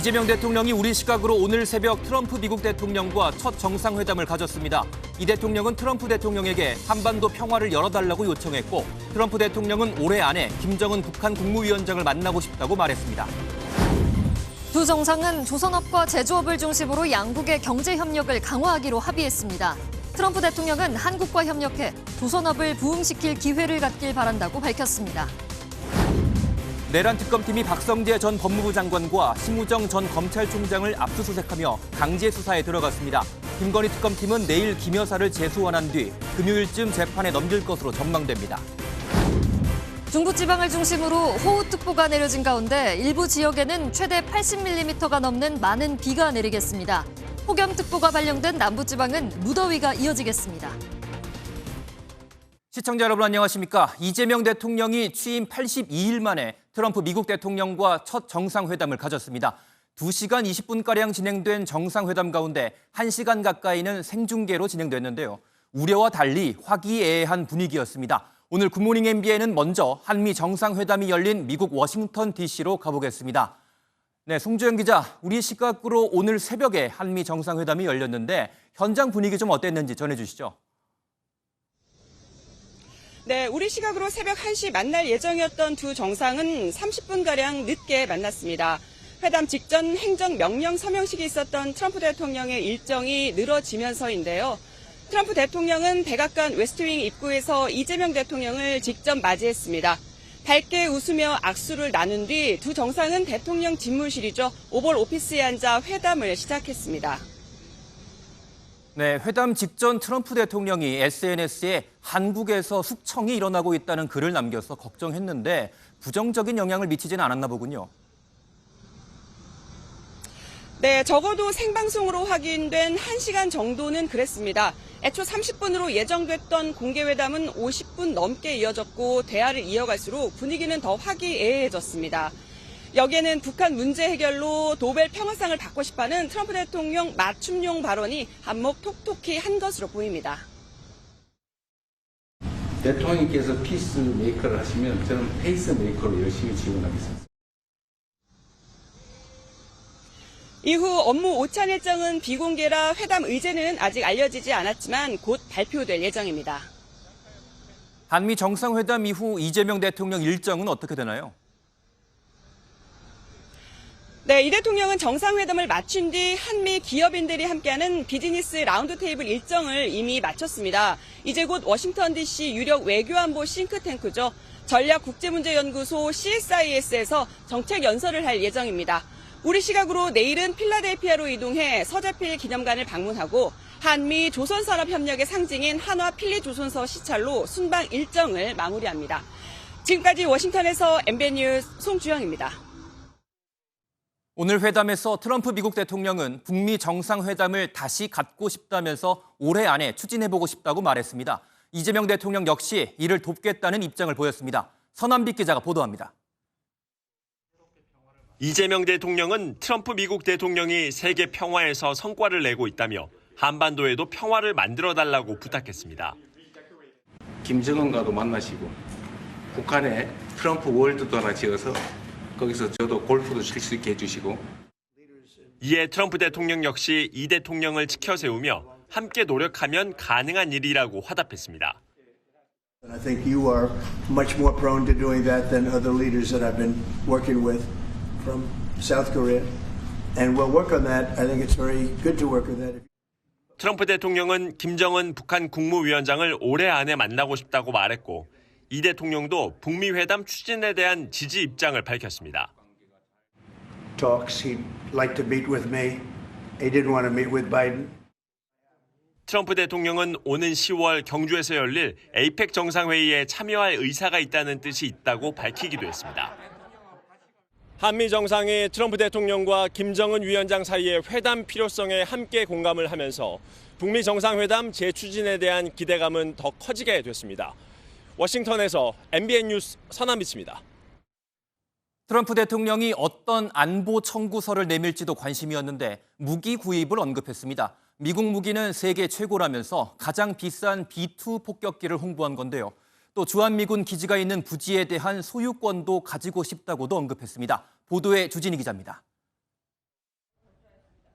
이재명 대통령이 우리 시각으로 오늘 새벽 트럼프 미국 대통령과 첫 정상회담을 가졌습니다. 이 대통령은 트럼프 대통령에게 한반도 평화를 열어달라고 요청했고, 트럼프 대통령은 올해 안에 김정은 북한 국무위원장을 만나고 싶다고 말했습니다. 두 정상은 조선업과 제조업을 중심으로 양국의 경제 협력을 강화하기로 합의했습니다. 트럼프 대통령은 한국과 협력해 조선업을 부흥시킬 기회를 갖길 바란다고 밝혔습니다. 내란 특검팀이 박성재 전 법무부 장관과 심우정 전 검찰총장을 압수수색하며 강제 수사에 들어갔습니다. 김건희 특검팀은 내일 김 여사를 재소환한 뒤 금요일쯤 재판에 넘길 것으로 전망됩니다. 중부지방을 중심으로 호우특보가 내려진 가운데 일부 지역에는 최대 80mm가 넘는 많은 비가 내리겠습니다. 폭염특보가 발령된 남부지방은 무더위가 이어지겠습니다. 시청자 여러분 안녕하십니까? 이재명 대통령이 취임 82일 만에 트럼프 미국 대통령과 첫 정상회담을 가졌습니다. 2시간 20분가량 진행된 정상회담 가운데 1시간 가까이는 생중계로 진행됐는데요. 우려와 달리 화기애애한 분위기였습니다. 오늘 굿모닝 MBN은 먼저 한미 정상회담이 열린 미국 워싱턴 DC로 가보겠습니다. 네, 송주영 기자, 우리 시각으로 오늘 새벽에 한미 정상회담이 열렸는데 현장 분위기 좀 어땠는지 전해주시죠. 네, 우리 시각으로 새벽 1시 만날 예정이었던 두 정상은 30분가량 늦게 만났습니다. 회담 직전 행정명령 서명식이 있었던 트럼프 대통령의 일정이 늘어지면서인데요. 트럼프 대통령은 백악관 웨스트윙 입구에서 이재명 대통령을 직접 맞이했습니다. 밝게 웃으며 악수를 나눈 뒤 두 정상은 대통령 집무실이죠. 오벌 오피스에 앉아 회담을 시작했습니다. 네, 회담 직전 트럼프 대통령이 SNS에 한국에서 숙청이 일어나고 있다는 글을 남겨서 걱정했는데 부정적인 영향을 미치지는 않았나 보군요. 네, 적어도 생방송으로 확인된 1시간 정도는 그랬습니다. 애초 30분으로 예정됐던 공개회담은 50분 넘게 이어졌고 대화를 이어갈수록 분위기는 더 화기애애해졌습니다. 여기에는 북한 문제 해결로 노벨 평화상을 받고 싶어하는 트럼프 대통령 맞춤용 발언이 한몫 톡톡히 한 것으로 보입니다. 대통령께서 피스 메이커를 하시면 저는 페이스 메이커로 열심히 지원하겠습니다. 이후 업무 오찬 일정은 비공개라 회담 의제는 아직 알려지지 않았지만 곧 발표될 예정입니다. 한미 정상회담 이후 이재명 대통령 일정은 어떻게 되나요? 네, 이 대통령은 정상회담을 마친 뒤 한미 기업인들이 함께하는 비즈니스 라운드 테이블 일정을 이미 마쳤습니다. 이제 곧 워싱턴 DC 유력 외교안보 싱크탱크죠. 전략국제문제연구소 CSIS에서 정책 연설을 할 예정입니다. 우리 시각으로 내일은 필라델피아로 이동해 서재필 기념관을 방문하고 한미 조선산업협력의 상징인 한화 필리조선소 시찰로 순방 일정을 마무리합니다. 지금까지 워싱턴에서 MBN 뉴스 송주영입니다. 오늘 회담에서 트럼프 미국 대통령은 북미 정상회담을 다시 갖고 싶다면서 올해 안에 추진해보고 싶다고 말했습니다. 이재명 대통령 역시 이를 돕겠다는 입장을 보였습니다. 선한빛 기자가 보도합니다. 이재명 대통령은 트럼프 미국 대통령이 세계 평화에서 성과를 내고 있다며 한반도에도 평화를 만들어달라고 부탁했습니다. 김정은과도 만나시고 북한에 트럼프 월드도 하나 지어서 거기서 저도 골프도 칠 수 있게 해주시고. 이에 트럼프 대통령 역시 이 대통령을 치켜세우며 함께 노력하면 가능한 일이라고 화답했습니다. I think you are much more prone to doing that than other leaders that I've been working with from South Korea. And we'll work on that. I think it's very good to work on that. 트럼프 대통령은 김정은 북한 국무위원장을 올해 안에 만나고 싶다고 말했고 이 대통령도 북미 회담 추진에 대한 지지 입장을 밝혔습니다. Talks, he'd like to meet with me. He didn't want to meet with Biden. 트럼프 대통령은 오는 10월 경주에서 열릴 에이펙 정상회의에 참여할 의사가 있다는 뜻이 있다고 밝히기도 했습니다. 한미 정상이 트럼프 대통령과 김정은 위원장 사이의 회담 필요성에 함께 공감을 하면서 북미 정상회담 재추진에 대한 기대감은 더 커지게 됐습니다. 워싱턴에서 MBN 뉴스 선한빛입니다. 트럼프 대통령이 어떤 안보 청구서를 내밀지도 관심이었는데 무기 구입을 언급했습니다. 미국 무기는 세계 최고라면서 가장 비싼 B-2 폭격기를 홍보한 건데요. 또 주한미군 기지가 있는 부지에 대한 소유권도 가지고 싶다고도 언급했습니다. 보도에 주진희 기자입니다.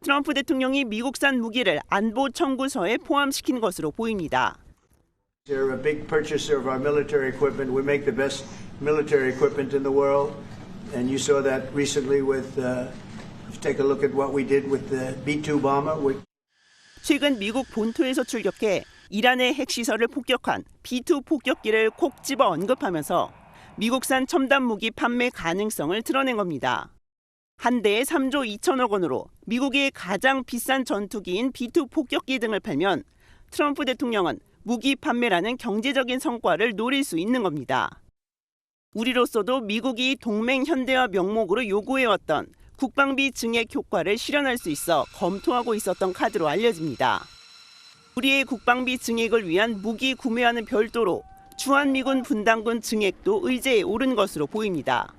트럼프 대통령이 미국산 무기를 안보 청구서에 포함시킨 것으로 보입니다. They're a big purchaser of our military equipment. We make the best military equipment in the world. And you saw that recently with, take a look at what we did with the B-2 bomber. 최근 미국 본토에서 출격해 이란의 핵시설을 폭격한 B-2 폭격기를 콕 집어 언급하면서 미국산 첨단 무기 판매 가능성을 드러낸 겁니다. 한 대에 3조 2천억 원으로 미국의 가장 비싼 전투기인 B-2 폭격기 등을 팔면 트럼프 대통령은 무기 판매라는 경제적인 성과를 노릴 수 있는 겁니다. 우리로서도 미국이 동맹 현대화 명목으로 요구해왔던 국방비 증액 효과를 실현할 수 있어 검토하고 있었던 카드로 알려집니다. 우리의 국방비 증액을 위한 무기 구매와는 별도로 주한미군 분담금 증액도 의제에 오른 것으로 보입니다.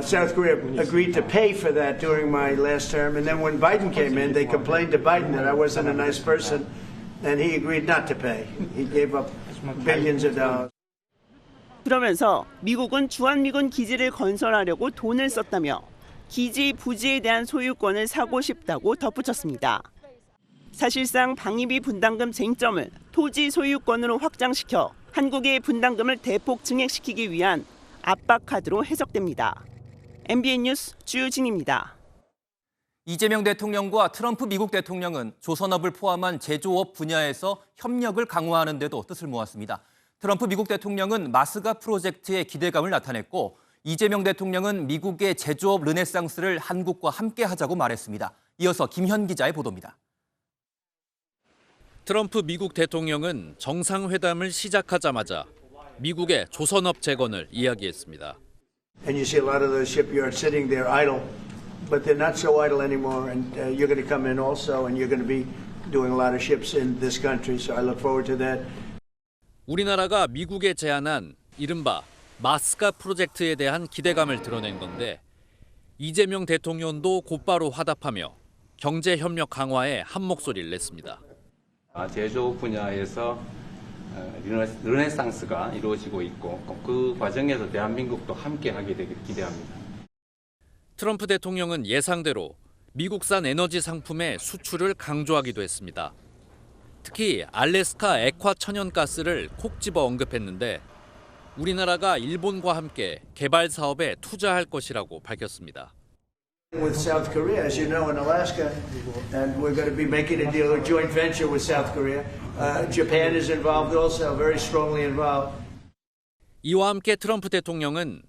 South Korea agreed to pay for that during my last term, and then when Biden came in, they complained to Biden that I wasn't a nice person, and he agreed not to pay. He gave up billions of dollars. 그러면서 미국은 주한미군 기지를 건설하려고 돈을 썼다며 기지 부지에 대한 소유권을 사고 싶다고 덧붙였습니다. 사실상 방위비 분담금 쟁점을 토지 소유권으로 확장시켜 한국의 분담금을 대폭 증액시키기 위한 압박 카드로 해석됩니다. MBN 뉴스 주유진입니다. 이재명 대통령과 트럼프 미국 대통령은 조선업을 포함한 제조업 분야에서 협력을 강화하는 데도 뜻을 모았습니다. 트럼프 미국 대통령은 마스가 프로젝트에 기대감을 나타냈고 이재명 대통령은 미국의 제조업 르네상스를 한국과 함께 하자고 말했습니다. 이어서 김현 기자의 보도입니다. 트럼프 미국 대통령은 정상회담을 시작하자마자 미국의 조선업 재건을 이야기했습니다. And you see a lot of those shipyards sitting there idle, but they're not so idle anymore. And you're going to come in also, and you're going to be doing a lot of ships in this country. So I look forward to that. 우리나라가 미국에 제안한 이른바 마스가 프로젝트에 대한 기대감을 드러낸 건데 이재명 대통령도 곧바로 화답하며 경제협력 강화에 한 목소리를 냈습니다. 제조 분야에서 르네상스가 이루어지고 있고 그 과정에서 대한민국도 함께하게 되길 기대합니다. 트럼프 대통령은 예상대로 미국산 에너지 상품의 수출을 강조하기도 했습니다. 특히 알래스카 액화 천연가스를 콕 집어 언급했는데 우리나라가 일본과 함께 개발 사업에 투자할 것이라고 밝혔습니다. With South Korea, as you know, in Alaska, and we're going to be making a deal, a joint venture with South Korea. Japan is involved also, very strongly involved. 이와 함께 트럼프 대통령은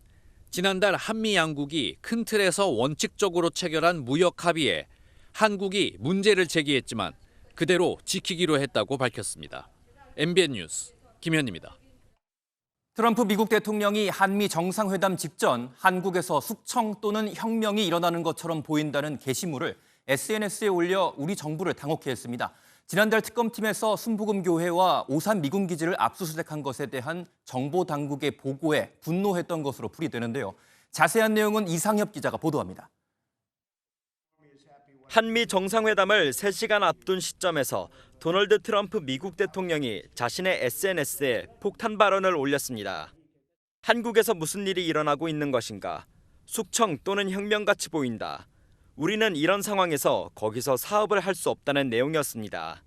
지난달 한미 양국이 큰 틀에서 원칙적으로 체결한 무역 합의에 한국이 문제를 제기했지만 그대로 지키기로 했다고 밝혔습니다. MBN 뉴스 김현입니다. 트럼프 미국 대통령이 한미 정상회담 직전 한국에서 숙청 또는 혁명이 일어나는 것처럼 보인다는 게시물을 SNS에 올려 우리 정부를 당혹해 했습니다. 지난달 특검팀에서 순복음교회와 오산 미군기지를 압수수색한 것에 대한 정보 당국의 보고에 분노했던 것으로 풀이되는데요. 자세한 내용은 이상엽 기자가 보도합니다. 한미 정상회담을 3시간 앞둔 시점에서 도널드 트럼프 미국 대통령이 자신의 SNS에 폭탄 발언을 올렸습니다. 한국에서 무슨 일이 일어나고 있는 것인가? 숙청 또는 혁명같이 보인다. 우리는 이런 상황에서 거기서 사업을 할 수 없다는 내용이었습니다.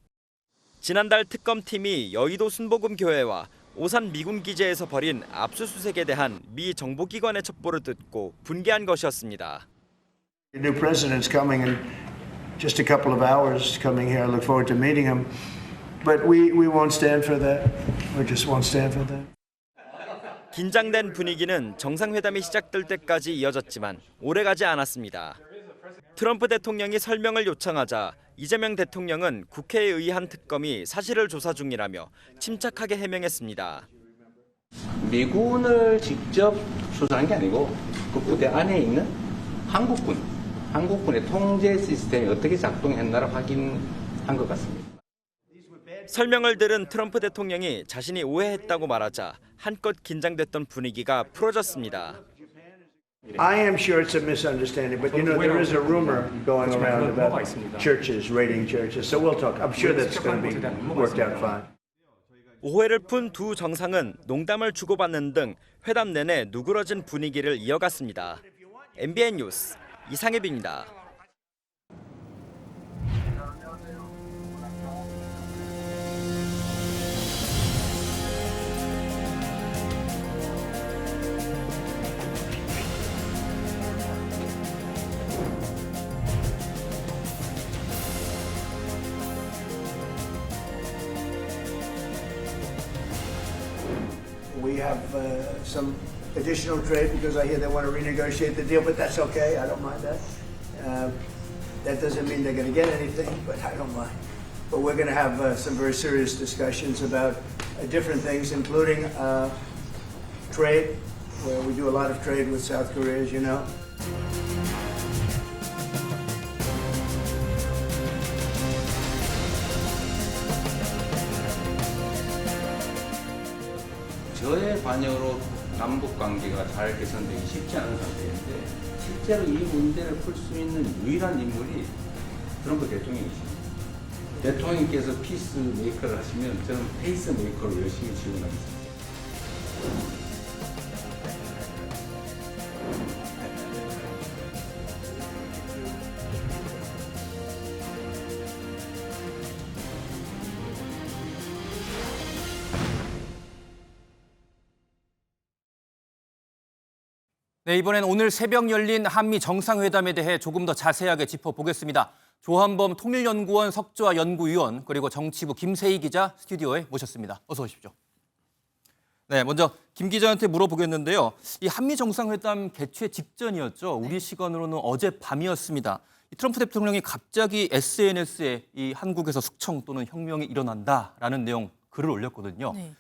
지난달 특검팀이 여의도 순복음교회와 오산 미군기지에서 벌인 압수수색에 대한 미 정보기관의 첩보를 듣고 분개한 것이었습니다. The new president's coming in just a couple of hours coming here. I look forward to meeting him. But we won't stand for that. We just won't stand for that. 긴장된 분위기는 정상회담이 시작될 때까지 이어졌지만 오래가지 않았습니다. 트럼프 대통령이 설명을 요청하자 이재명 대통령은 국회에 의한 특검이 사실을 조사 중이라며 침착하게 해명했습니다. 미군을 직접 수사한 게 아니고 그 부대 안에 있는 한국군의 통제 시스템이 어떻게 작동했나를 확인한 것 같습니다. 설명을 들은 트럼프 대통령이 자신이 오해했다고 말하자 한껏 긴장됐던 분위기가 풀어졌습니다. I am sure it's a misunderstanding, but you know there is a rumor going around about churches raiding churches. So we'll talk. I'm sure that's going to be worked out fine. 오해를 푼 두 정상은 농담을 주고받는 등 회담 내내 누그러진 분위기를 이어갔습니다. MBN 뉴스 이상엽입니다. We have some additional trade because I hear they want to renegotiate the deal, but that's okay. I don't mind that. That doesn't mean they're going to get anything, but I don't mind. But we're going to have some very serious discussions about different things, including trade, where we do a lot of trade with South Korea, as you know. 저의 관여로 남북 관계가 잘 개선되기 쉽지 않은 상태인데 실제로 이 문제를 풀 수 있는 유일한 인물이 트럼프 대통령이십니다. 대통령께서 피스 메이커를 하시면 저는 페이스 메이커로 열심히 지원하겠습니다. 네, 이번엔 오늘 새벽 열린 한미 정상회담에 대해 조금 더 자세하게 짚어보겠습니다. 조한범 통일연구원 석좌 연구위원 그리고 정치부 김세희 기자 스튜디오에 모셨습니다. 어서 오십시오. 네, 먼저 김 기자한테 물어보겠는데요. 이 한미 정상회담 개최 직전이었죠. 우리 시간으로는 어젯밤이었습니다. 이 트럼프 대통령이 갑자기 SNS에 이 한국에서 숙청 또는 혁명이 일어난다라는 내용 글을 올렸거든요. 네.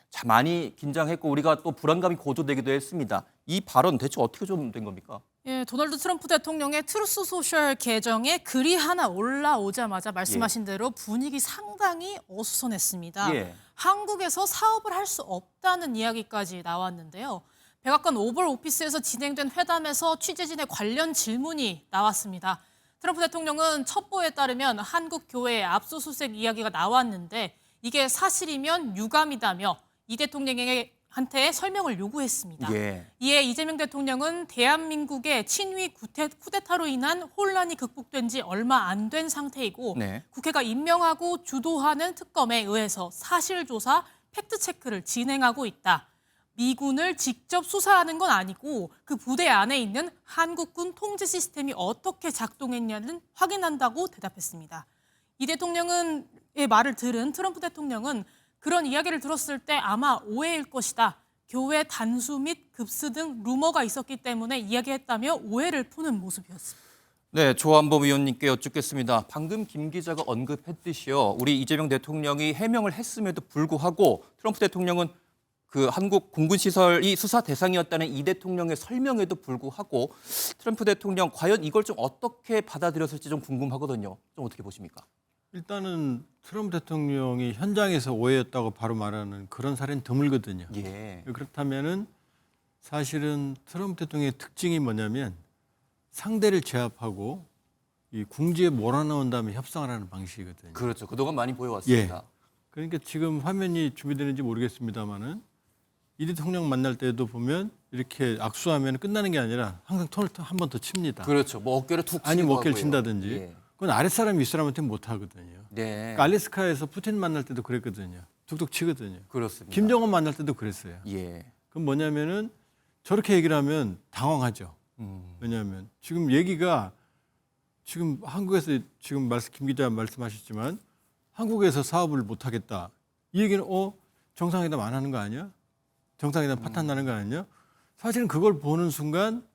참 많이 긴장했고 우리가 또 불안감이 고조되기도 했습니다. 이 발언 대체 어떻게 좀 된 겁니까? 예, 도널드 트럼프 대통령의 트루스 소셜 계정에 글이 하나 올라오자마자 말씀하신 대로 분위기 상당히 어수선했습니다. 예. 한국에서 사업을 할 수 없다는 이야기까지 나왔는데요. 백악관 오벌 오피스에서 진행된 회담에서 취재진의 관련 질문이 나왔습니다. 트럼프 대통령은 첩보에 따르면 한국 교회의 압수수색 이야기가 나왔는데 이게 사실이면 유감이다며 이 대통령한테 설명을 요구했습니다. 예. 이에 이재명 대통령은 대한민국의 친위 쿠데타로 인한 혼란이 극복된 지 얼마 안 된 상태이고 네. 국회가 임명하고 주도하는 특검에 의해서 사실조사, 팩트체크를 진행하고 있다. 미군을 직접 수사하는 건 아니고 그 부대 안에 있는 한국군 통제 시스템이 어떻게 작동했냐는 확인한다고 대답했습니다. 이 대통령의 말을 들은 트럼프 대통령은 그런 이야기를 들었을 때 아마 오해일 것이다. 교회 단수 및 급수 등 루머가 있었기 때문에 이야기했다며 오해를 푸는 모습이었습니다. 네, 조한범 의원님께 여쭙겠습니다. 방금 김 기자가 언급했듯이요. 우리 이재명 대통령이 해명을 했음에도 불구하고 트럼프 대통령은 그 한국 공군 시설이 수사 대상이었다는 이 대통령의 설명에도 불구하고 트럼프 대통령 과연 이걸 좀 어떻게 받아들였을지 좀 궁금하거든요. 좀 어떻게 보십니까? 일단은 트럼프 대통령이 현장에서 오해였다고 바로 말하는 그런 사례는 드물거든요. 예. 그렇다면은 사실은 트럼프 대통령의 특징이 뭐냐면 상대를 제압하고 이 궁지에 몰아넣은 다음에 협상을 하는 방식이거든요. 그렇죠. 그동안 많이 보여왔습니다. 예. 그러니까 지금 화면이 준비되는지 모르겠습니다만은 이 대통령 만날 때도 보면 이렇게 악수하면 끝나는 게 아니라 항상 톤을 한 번 더 칩니다. 그렇죠. 뭐 어깨를 툭 치고 아니면 어깨를 하고요. 친다든지. 예. 그건 아랫사람이 윗사람한테 못 하거든요. 네. 그러니까 알래스카에서 푸틴 만날 때도 그랬거든요. 툭툭 치거든요. 그렇습니다. 김정은 만날 때도 그랬어요. 예. 그럼 뭐냐면은 저렇게 얘기를 하면 당황하죠. 왜냐하면 지금 얘기가 지금 한국에서 지금 김 기자 말씀하셨지만 한국에서 사업을 못 하겠다. 이 얘기는 정상회담 안 하는 거 아니야? 정상회담 파탄 나는 거 아니야? 사실은 그걸 보는 순간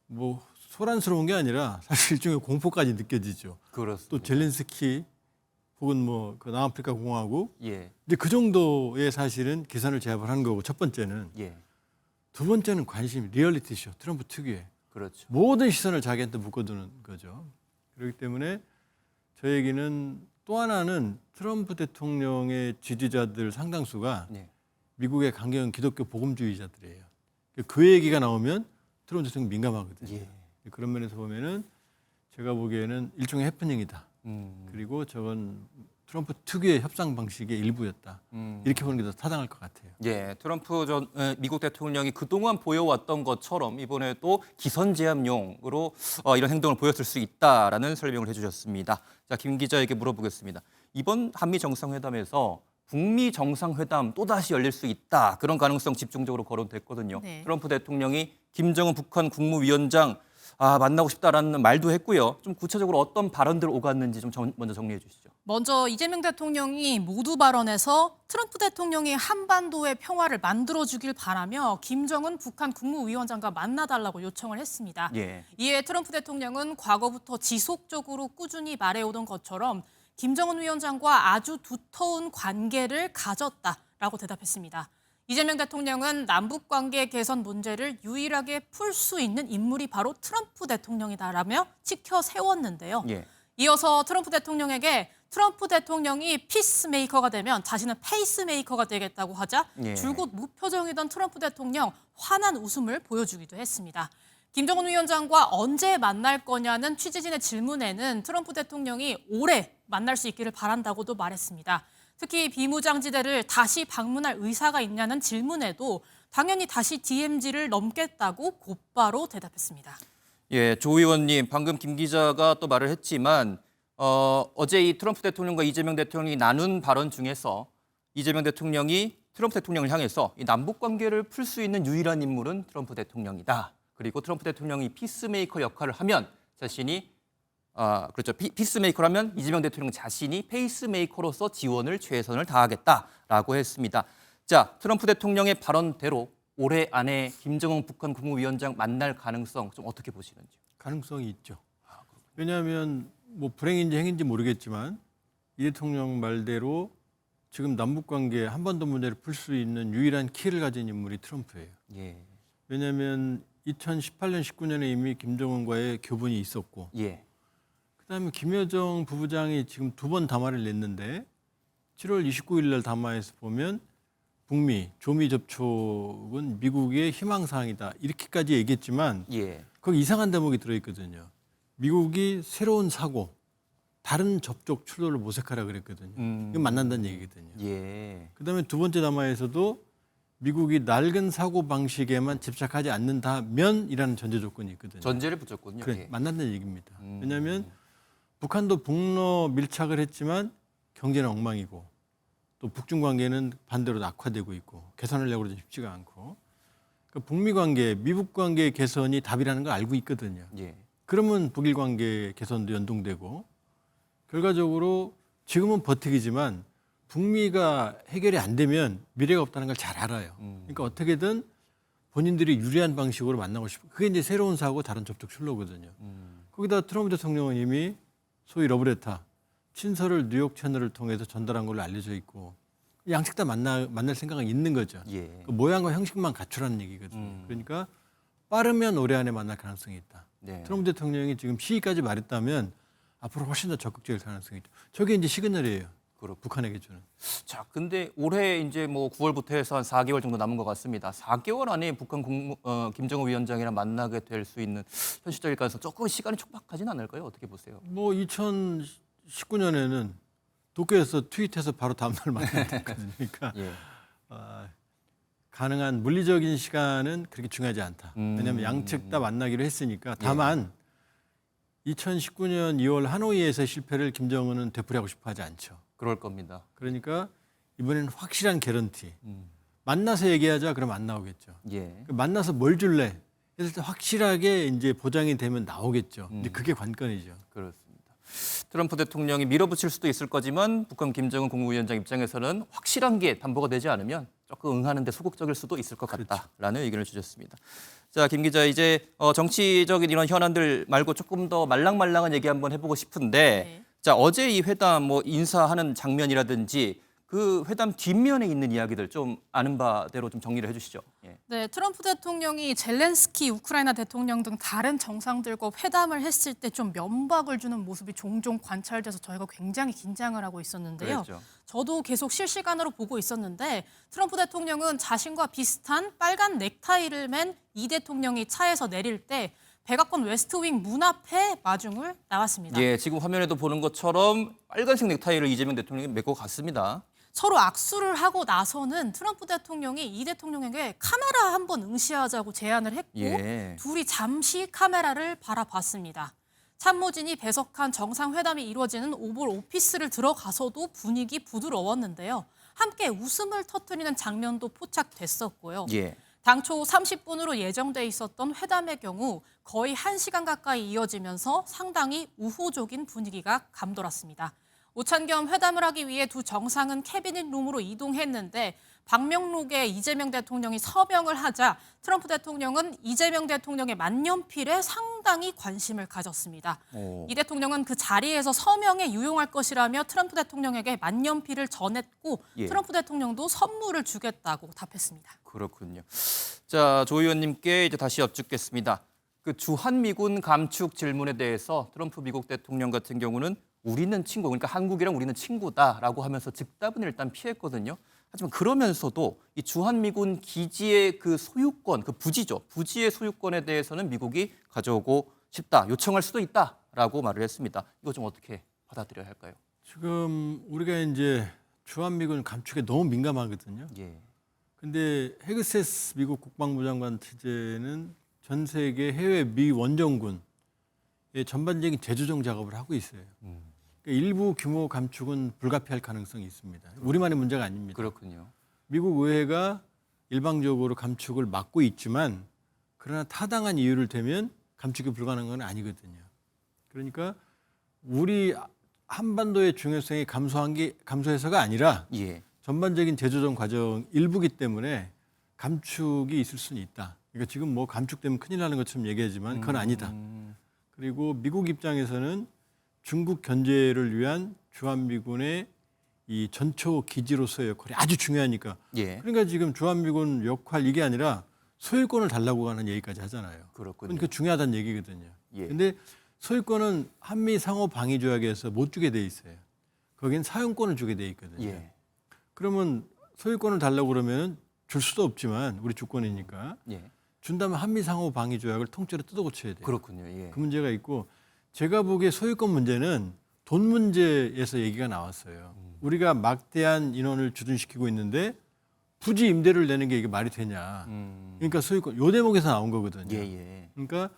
뭐 소란스러운 게 아니라 사실 일종의 공포까지 느껴지죠. 그렇습니다. 또 젤렌스키 혹은 뭐 그 남아프리카 공화국. 예. 근데 그 정도의 사실은 기선을 제압을 한 거고 첫 번째는. 예. 두 번째는 관심이 리얼리티쇼 트럼프 특유의 그렇죠. 모든 시선을 자기한테 묶어두는 거죠. 그렇기 때문에 저 얘기는 또 하나는 트럼프 대통령의 지지자들 상당수가 네. 미국의 강경 기독교 복음주의자들이에요. 그 얘기가 나오면 트럼프 대통령 민감하거든요. 예. 그런 면에서 보면은 제가 보기에는 일종의 해프닝이다. 음. 그리고 저건 트럼프 특유의 협상 방식의 일부였다. 이렇게 보는 게 더 타당할 것 같아요. 예, 트럼프 전 미국 대통령이 그동안 보여왔던 것처럼 이번에도 기선 제압용으로 이런 행동을 보였을 수 있다라는 설명을 해주셨습니다. 자, 김 기자에게 물어보겠습니다. 이번 한미 정상회담에서 북미 정상회담 또다시 열릴 수 있다. 그런 가능성 집중적으로 거론됐거든요. 네. 트럼프 대통령이 김정은 북한 국무위원장 만나고 싶다라는 말도 했고요. 좀 구체적으로 어떤 발언들 오갔는지 좀 먼저 정리해 주시죠. 먼저 이재명 대통령이 모두 발언에서 트럼프 대통령이 한반도의 평화를 만들어주길 바라며 김정은 북한 국무위원장과 만나달라고 요청을 했습니다. 예. 이에 트럼프 대통령은 과거부터 지속적으로 꾸준히 말해오던 것처럼 김정은 위원장과 아주 두터운 관계를 가졌다라고 대답했습니다. 이재명 대통령은 남북관계 개선 문제를 유일하게 풀 수 있는 인물이 바로 트럼프 대통령이다라며 치켜 세웠는데요. 예. 이어서 트럼프 대통령에게 트럼프 대통령이 피스메이커가 되면 자신은 페이스메이커가 되겠다고 하자 예. 줄곧 무표정이던 트럼프 대통령 환한 웃음을 보여주기도 했습니다. 김정은 위원장과 언제 만날 거냐는 취재진의 질문에는 트럼프 대통령이 올해 만날 수 있기를 바란다고도 말했습니다. 특히 비무장지대를 다시 방문할 의사가 있냐는 질문에도 당연히 다시 DMZ를 넘겠다고 곧바로 대답했습니다. 예, 조 의원님, 방금 김 기자가 또 말을 했지만 어제 이 트럼프 대통령과 이재명 대통령이 나눈 발언 중에서 이재명 대통령이 트럼프 대통령을 향해서 이 남북 관계를 풀 수 있는 유일한 인물은 트럼프 대통령이다. 그리고 트럼프 대통령이 피스메이커 역할을 하면 자신이 그렇죠. 피스메이커라면 이재명 대통령 자신이 페이스메이커로서 지원을 최선을 다하겠다라고 했습니다. 자, 트럼프 대통령의 발언대로 올해 안에 김정은 북한 국무위원장 만날 가능성 좀 어떻게 보시는지? 가능성이 있죠. 왜냐하면 뭐 불행인지 행인지 모르겠지만 이 대통령 말대로 지금 남북관계 한반도 문제를 풀 수 있는 유일한 키를 가진 인물이 트럼프예요. 예. 왜냐하면 2018년, 19년에 이미 김정은과의 교분이 있었고 예. 그다음에 김여정 부부장이 지금 2번 담화를 냈는데 7월 29일 날 담화에서 보면 북미 조미 접촉은 미국의 희망사항이다 이렇게까지 얘기했지만 예. 거기 이상한 대목이 들어있거든요. 미국이 새로운 사고, 다른 접촉 출로를 모색하라 그랬거든요. 이건 만난다는 얘기거든요. 예. 그다음에 2번째 담화에서도 미국이 낡은 사고 방식에만 집착하지 않는다면이라는 전제 조건이 있거든요. 전제를 붙였군요. 그래, 예. 만난다는 얘기입니다. 왜냐하면 북한도 북러 밀착을 했지만 경제는 엉망이고 또 북중 관계는 반대로 악화되고 있고 개선하려고 해도 쉽지가 않고 그러니까 북미 관계, 미북 관계 개선이 답이라는 걸 알고 있거든요. 예. 그러면 북일 관계 개선도 연동되고 결과적으로 지금은 버티기지만 북미가 해결이 안 되면 미래가 없다는 걸 잘 알아요. 그러니까 어떻게든 본인들이 유리한 방식으로 만나고 싶고 그게 이제 새로운 사고 다른 접촉 출로거든요. 거기다 트럼프 대통령은 이미 소위 러브레터 친서를 뉴욕 채널을 통해서 전달한 걸로 알려져 있고 양측 다 만날 생각은 있는 거죠. 예. 그 모양과 형식만 갖추라는 얘기거든요. 그러니까 빠르면 올해 안에 만날 가능성이 있다. 네. 트럼프 대통령이 지금 시기까지 말했다면 앞으로 훨씬 더 적극적일 가능성이 있죠. 저게 이제 시그널이에요. 북한에게 주는. 자, 근데 올해 이제 뭐 9월부터 해서 한 4개월 정도 남은 것 같습니다. 4개월 안에 북한 김정은 위원장이랑 만나게 될 수 있는 현실적일 가능성 조금 시간이 촉박하진 않을까요? 어떻게 보세요? 뭐 2019년에는 도쿄에서 트윗해서 바로 다음날 만났거든요. 그러니까 예. 가능한 물리적인 시간은 그렇게 중요하지 않다. 왜냐하면 양측 다 만나기로 했으니까. 다만 2019년 2월 하노이에서 실패를 김정은은 되풀이하고 싶어 하지 않죠. 그럴 겁니다. 그러니까 이번에는 확실한 개런티. 만나서 얘기하자 그러면 안 나오겠죠. 예. 만나서 뭘 줄래? 그래서 확실하게 이제 보장이 되면 나오겠죠. 이제 그게 관건이죠. 그렇습니다. 트럼프 대통령이 밀어붙일 수도 있을 거지만 북한 김정은 국무위원장 입장에서는 확실한 게 담보가 되지 않으면 조금 응하는 데 소극적일 수도 있을 것 같다라는 의견을 주셨습니다. 자, 김 기자, 이제 정치적인 이런 현안들 말고 조금 더 말랑말랑한 얘기 한번 해보고 싶은데 네. 자, 어제 이 회담 뭐 인사하는 장면이라든지 그 회담 뒷면에 있는 이야기들 좀 아는 바대로 좀 정리를 해주시죠. 예. 네, 트럼프 대통령이 젤렌스키 우크라이나 대통령 등 다른 정상들과 회담을 했을 때 좀 면박을 주는 모습이 종종 관찰돼서 저희가 굉장히 긴장을 하고 있었는데요. 그랬죠. 저도 계속 실시간으로 보고 있었는데 트럼프 대통령은 자신과 비슷한 빨간 넥타이를 맨 이 대통령이 차에서 내릴 때 백악관 웨스트윙 문 앞에 마중을 나왔습니다. 예, 지금 화면에도 보는 것처럼 빨간색 넥타이를 이재명 대통령이 메고 갔습니다. 서로 악수를 하고 나서는 트럼프 대통령이 이 대통령에게 카메라 한번 응시하자고 제안을 했고 예. 둘이 잠시 카메라를 바라봤습니다. 참모진이 배석한 정상회담이 이루어지는 오벌 오피스를 들어가서도 분위기 부드러웠는데요. 함께 웃음을 터뜨리는 장면도 포착됐었고요. 예. 당초 30분으로 예정돼 있었던 회담의 경우 거의 1시간 가까이 이어지면서 상당히 우호적인 분위기가 감돌았습니다. 오찬 겸 회담을 하기 위해 두 정상은 캐비닛 룸으로 이동했는데 방명록에 이재명 대통령이 서명을 하자 트럼프 대통령은 이재명 대통령의 만년필에 상당히 관심을 가졌습니다. 이 대통령은 그 자리에서 서명에 유용할 것이라며 트럼프 대통령에게 만년필을 전했고 예. 트럼프 대통령도 선물을 주겠다고 답했습니다. 그렇군요. 자, 조 의원님께 이제 다시 여쭙겠습니다. 그 주한미군 감축 질문에 대해서 트럼프 미국 대통령 같은 경우는 우리는 친구, 그러니까 한국이랑 우리는 친구다라고 하면서 즉답은 일단 피했거든요. 하지만 그러면서도 이 주한미군 기지의 그 소유권, 그 부지죠. 부지의 소유권에 대해서는 미국이 가져오고 싶다, 요청할 수도 있다라고 말을 했습니다. 이거 좀 어떻게 받아들여야 할까요? 지금 우리가 이제 주한미군 감축에 너무 민감하거든요. 예. 근데 헤그세스 미국 국방부 장관 체제는 전 세계 해외 미 원정군의 전반적인 재조정 작업을 하고 있어요. 그러니까 일부 규모 감축은 불가피할 가능성이 있습니다. 우리만의 문제가 아닙니다. 그렇군요. 미국 의회가 일방적으로 감축을 막고 있지만 그러나 타당한 이유를 대면 감축이 불가능한 건 아니거든요. 그러니까 우리 한반도의 중요성이 감소해서가 아니라 예. 전반적인 재조정 과정 일부기 때문에 감축이 있을 수는 있다. 그러니까 지금 뭐 감축되면 큰일 나는 것처럼 얘기하지만 그건 아니다. 그리고 미국 입장에서는 중국 견제를 위한 주한미군의 이 전초 기지로서의 역할이 아주 중요하니까. 예. 그러니까 지금 주한미군 역할 이게 아니라 소유권을 달라고 하는 얘기까지 하잖아요. 그렇군요. 그러니까 중요하다는 얘기거든요. 예. 근데 소유권은 한미 상호 방위 조약에서 못 주게 돼 있어요. 거긴 사용권을 주게 돼 있거든요. 예. 그러면 소유권을 달라고 그러면 줄 수도 없지만 우리 주권이니까 예. 준다면 한미 상호 방위 조약을 통째로 뜯어고쳐야 돼요. 그렇군요. 예. 그 문제가 있고 제가 보기에 소유권 문제는 돈 문제에서 얘기가 나왔어요. 우리가 막대한 인원을 주둔시키고 있는데 부지 임대료를 내는 게 이게 말이 되냐. 그러니까 소유권 요 대목에서 나온 거거든요. 예, 예. 그러니까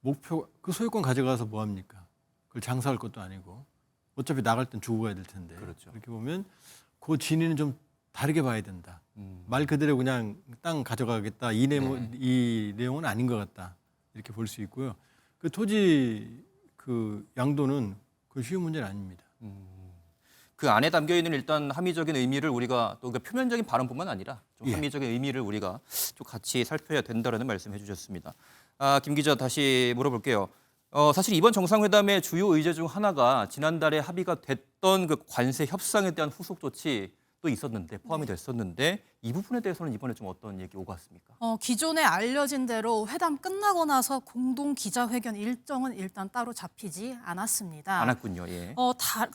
목표 그 소유권 가져가서 뭐 합니까? 그걸 장사할 것도 아니고 어차피 나갈 땐 주고 가야 될 텐데. 그렇죠. 이렇게 보면 그 진위는 좀 다르게 봐야 된다. 말 그대로 그냥 땅 가져가겠다 이 내용은 아닌 것 같다. 이렇게 볼 수 있고요. 그 토지 그 양도는 그 쉬운 문제는 아닙니다. 그 안에 담겨 있는 일단 함의적인 의미를 우리가 또 그 표면적인 발언뿐만 아니라 좀 예. 함의적인 의미를 우리가 좀 같이 살펴야 된다라는 말씀해 주셨습니다. 김 기자 다시 물어볼게요. 사실 이번 정상회담의 주요 의제 중 하나가 지난달에 합의가 됐던 그 관세 협상에 대한 후속 조치도 있었는데 포함이 됐었는데 이 부분에 대해서는 이번에 좀 어떤 얘기 오고 왔습니까? 기존에 알려진 대로 회담 끝나고 나서 공동 기자회견 일정은 일단 따로 잡히지 않았습니다. 안 왔군요. 예.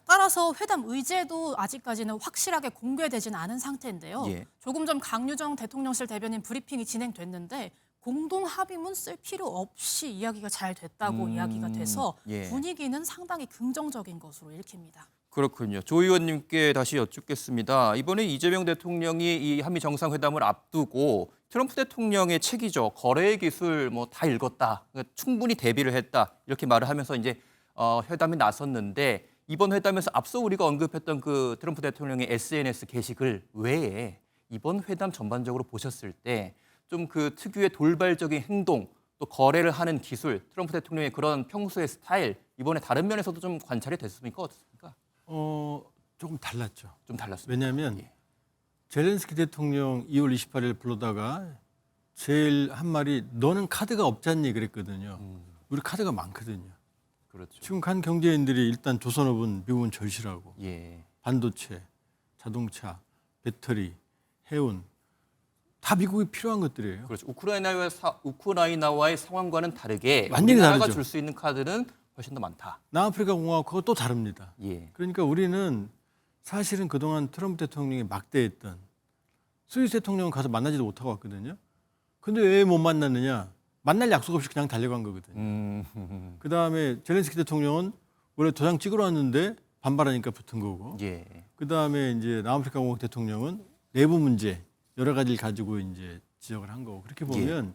따라서 회담 의제도 아직까지는 확실하게 공개되지는 않은 상태인데요. 예. 조금 전 강유정 대통령실 대변인 브리핑이 진행됐는데 공동 합의문 쓸 필요 없이 이야기가 잘 됐다고 이야기가 돼서 예. 분위기는 상당히 긍정적인 것으로 읽힙니다. 그렇군요. 조 의원님께 다시 여쭙겠습니다. 이번에 이재명 대통령이 이 한미 정상회담을 앞두고 트럼프 대통령의 책이죠. 거래의 기술 뭐 다 읽었다. 그러니까 충분히 대비를 했다. 이렇게 말을 하면서 이제 회담에 나섰는데 이번 회담에서 앞서 우리가 언급했던 그 트럼프 대통령의 SNS 게시글 외에 이번 회담 전반적으로 보셨을 때 좀 그 특유의 돌발적인 행동 또 거래를 하는 기술, 트럼프 대통령의 그런 평소의 스타일 이번에 다른 면에서도 좀 관찰이 됐습니까? 어떻습니까? 조금 달랐죠. 좀 달랐습니다. 왜냐하면 예. 젤렌스키 대통령 2월 28일 불러다가 제일 한 말이 너는 카드가 없잖니 그랬거든요. 우리 카드가 많거든요. 그렇죠. 지금 간 경제인들이 일단 조선업은 미국은 절실하고 예. 반도체, 자동차, 배터리, 해운 다 미국이 필요한 것들이에요. 그렇죠. 우크라이나와의 상황과는 다르게 완전히 우리나라가 다르죠. 줄 수 있는 카드는 훨씬 더 많다. 남아프리카 공화국하고 또 다릅니다. 예. 그러니까 우리는 사실은 그동안 트럼프 대통령이 막대했던 스위스 대통령 가서 만나지도 못하고 왔거든요. 근데 왜 못 만났느냐? 만날 약속 없이 그냥 달려간 거거든요. 그다음에 젤렌스키 대통령은 원래 도장 찍으러 왔는데 반발하니까 붙은 거고. 예. 그다음에 이제 남아프리카 공화국 대통령은 내부 문제 여러 가지를 가지고 이제 지적을 한 거고. 그렇게 보면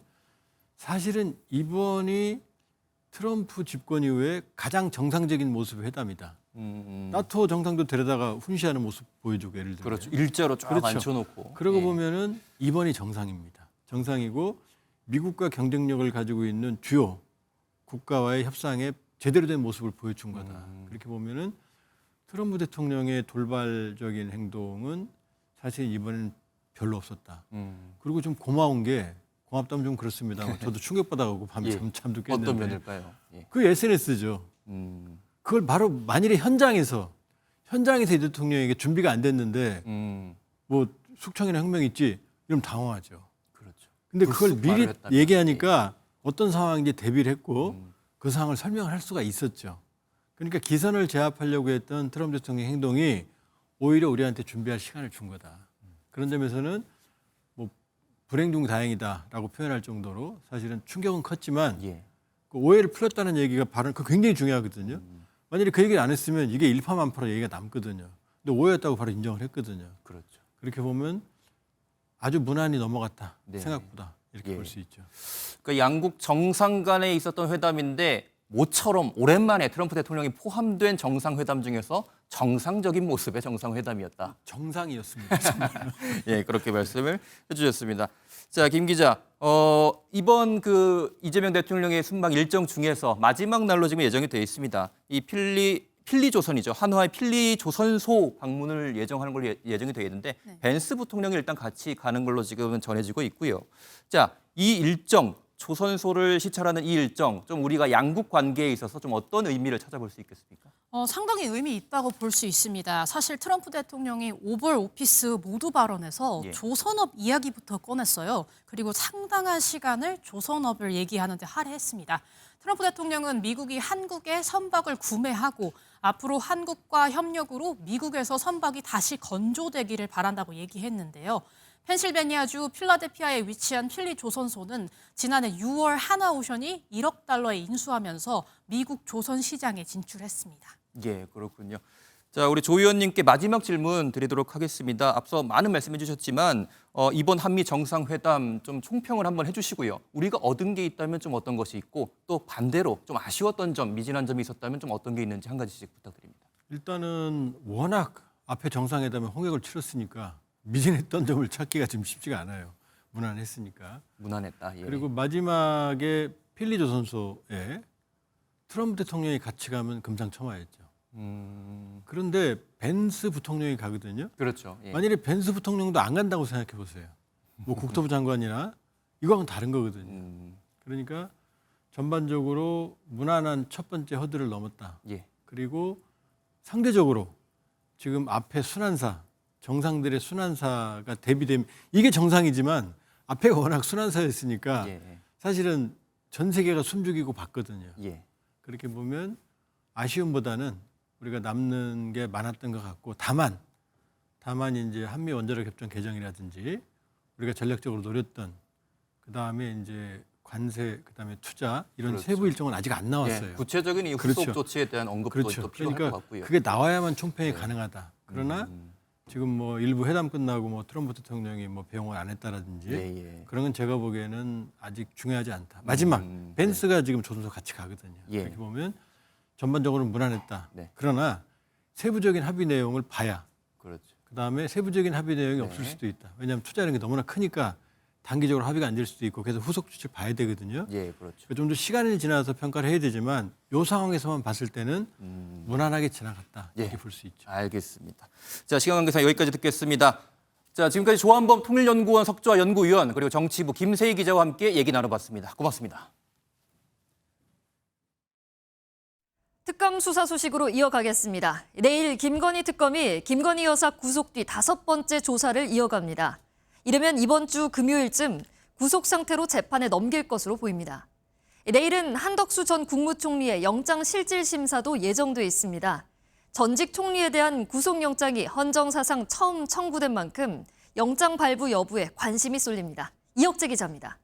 사실은 이번이 트럼프 집권 이후에 가장 정상적인 모습의 회담이다. 나토 정상도 데려다가 훈시하는 모습 보여주고 예를 들어. 그렇죠. 일자로 쫙 그렇죠. 앉혀놓고. 그러고 예. 보면은 이번이 정상입니다. 정상이고 미국과 경쟁력을 가지고 있는 주요 국가와의 협상에 제대로 된 모습을 보여준 거다. 그렇게 보면은 트럼프 대통령의 돌발적인 행동은 사실 이번엔 별로 없었다. 그리고 좀 고마운 게 고맙다면 좀 그렇습니다. 저도 충격받아가고 밤에 예. 잠도 깼는데. 어떤 면일까요? 예. 그 SNS죠. 그걸 바로 만일에 현장에서 이 대통령에게 준비가 안 됐는데 뭐 숙청이나 혁명 있지 이러면 당황하죠. 그렇죠. 근데 그걸 불쑥 미리 말을 했다면. 얘기하니까 어떤 상황인지 대비를 했고 그 상황을 설명을 할 수가 있었죠. 그러니까 기선을 제압하려고 했던 트럼프 대통령의 행동이 오히려 우리한테 준비할 시간을 준 거다. 그런 점에서는 뭐 불행 중 다행이다라고 표현할 정도로 사실은 충격은 컸지만 예. 그 오해를 풀었다는 얘기가 바로 그 굉장히 중요하거든요. 만약에 그 얘기를 안 했으면 이게 일파만파로 얘기가 남거든요. 근데 오해였다고 바로 인정을 했거든요. 그렇죠. 그렇게 보면 아주 무난히 넘어갔다. 네. 생각보다 이렇게 예. 볼 수 있죠. 그러니까 양국 정상 간에 있었던 회담인데 모처럼 오랜만에 트럼프 대통령이 포함된 정상회담 중에서 정상적인 모습의 정상회담이었다. 정상이었습니다. 예, 그렇게 말씀을 해주셨습니다. 자, 김 기자, 이번 그 이재명 대통령의 순방 일정 중에서 마지막 날로 지금 예정이 되어 있습니다. 이 필리조선이죠. 한화의 필리조선소 방문을 예정하는 걸로 예정이 되어 있는데 벤스 부통령이 일단 같이 가는 걸로 지금은 전해지고 있고요. 자, 이 일정, 조선소를 시찰하는 이 일정, 좀 우리가 양국 관계에 있어서 좀 어떤 의미를 찾아볼 수 있겠습니까? 상당히 의미 있다고 볼 수 있습니다. 사실 트럼프 대통령이 오벌 오피스 모두 발언에서 예. 조선업 이야기부터 꺼냈어요. 그리고 상당한 시간을 조선업을 얘기하는 데 할애했습니다. 트럼프 대통령은 미국이 한국의 선박을 구매하고 앞으로 한국과 협력으로 미국에서 선박이 다시 건조되기를 바란다고 얘기했는데요. 펜실베니아주 필라델피아에 위치한 필리조선소는 지난해 6월 하나오션이 1억 달러에 인수하면서 미국 조선 시장에 진출했습니다. 예, 그렇군요. 자, 우리 조 의원님께 마지막 질문 드리도록 하겠습니다. 앞서 많은 말씀해 주셨지만 이번 한미 정상회담 좀 총평을 한번 해주시고요. 우리가 얻은 게 있다면 좀 어떤 것이 있고 또 반대로 좀 아쉬웠던 점, 미진한 점이 있었다면 좀 어떤 게 있는지 한 가지씩 부탁드립니다. 일단은 워낙 앞에 정상회담에 홍역을 치렀으니까 미진했던 점을 찾기가 좀 쉽지가 않아요. 무난했으니까. 무난했다. 예. 그리고 마지막에 필리조선소에 트럼프 대통령이 같이 가면 금상첨화였죠. 그런데 벤스 부통령이 가거든요. 그렇죠. 예. 만일에 벤스 부통령도 안 간다고 생각해 보세요. 뭐 국토부 장관이나 이거하고는 다른 거거든요. 그러니까 전반적으로 무난한 첫 번째 허들을 넘었다. 예. 그리고 상대적으로 지금 앞에 순환사, 정상들의 순환사가 대비되면 이게 정상이지만 앞에가 워낙 순환사였으니까 예. 사실은 전 세계가 숨죽이고 봤거든요. 예. 그렇게 보면 아쉬움보다는 우리가 남는 게 많았던 것 같고 다만 이제 한미 원자력 협정 개정이라든지 우리가 전략적으로 노렸던 그다음에 이제 관세 그다음에 투자 이런 그렇죠. 세부 일정은 아직 안 나왔어요. 예. 구체적인 이 후속 그렇죠. 조치에 대한 언급도 그렇죠. 또 필요할 그러니까 것 같고요. 그게 나와야만 총평이 가능하다. 그러나 지금 뭐 일부 회담 끝나고 뭐 트럼프 대통령이 뭐 배웅을 안 했다라든지 예. 그런 건 제가 보기에는 아직 중요하지 않다. 마지막 벤스가 지금 조선소 같이 가거든요. 예. 이렇게 보면 전반적으로 무난했다. 네. 그러나 세부적인 합의 내용을 봐야 그렇죠. 그다음에 세부적인 합의 내용이 없을 수도 있다. 왜냐하면 투자라는 게 너무나 크니까 단기적으로 합의가 안 될 수도 있고 그래서 후속 조치를 봐야 되거든요. 예, 그렇죠. 좀 더 시간이 지나서 평가를 해야 되지만 이 상황에서만 봤을 때는 무난하게 지나갔다. 이렇게 예. 볼 수 있죠. 알겠습니다. 자, 시간 관계상 여기까지 듣겠습니다. 자, 지금까지 조한범 통일연구원 석좌 연구위원 그리고 정치부 김세희 기자와 함께 얘기 나눠봤습니다. 고맙습니다. 특검 수사 소식으로 이어가겠습니다. 내일 김건희 특검이 김건희 여사 구속 뒤 5번째 조사를 이어갑니다. 이르면 이번 주 금요일쯤 구속 상태로 재판에 넘길 것으로 보입니다. 내일은 한덕수 전 국무총리의 영장 실질 심사도 예정돼 있습니다. 전직 총리에 대한 구속영장이 헌정사상 처음 청구된 만큼 영장 발부 여부에 관심이 쏠립니다. 이혁재 기자입니다.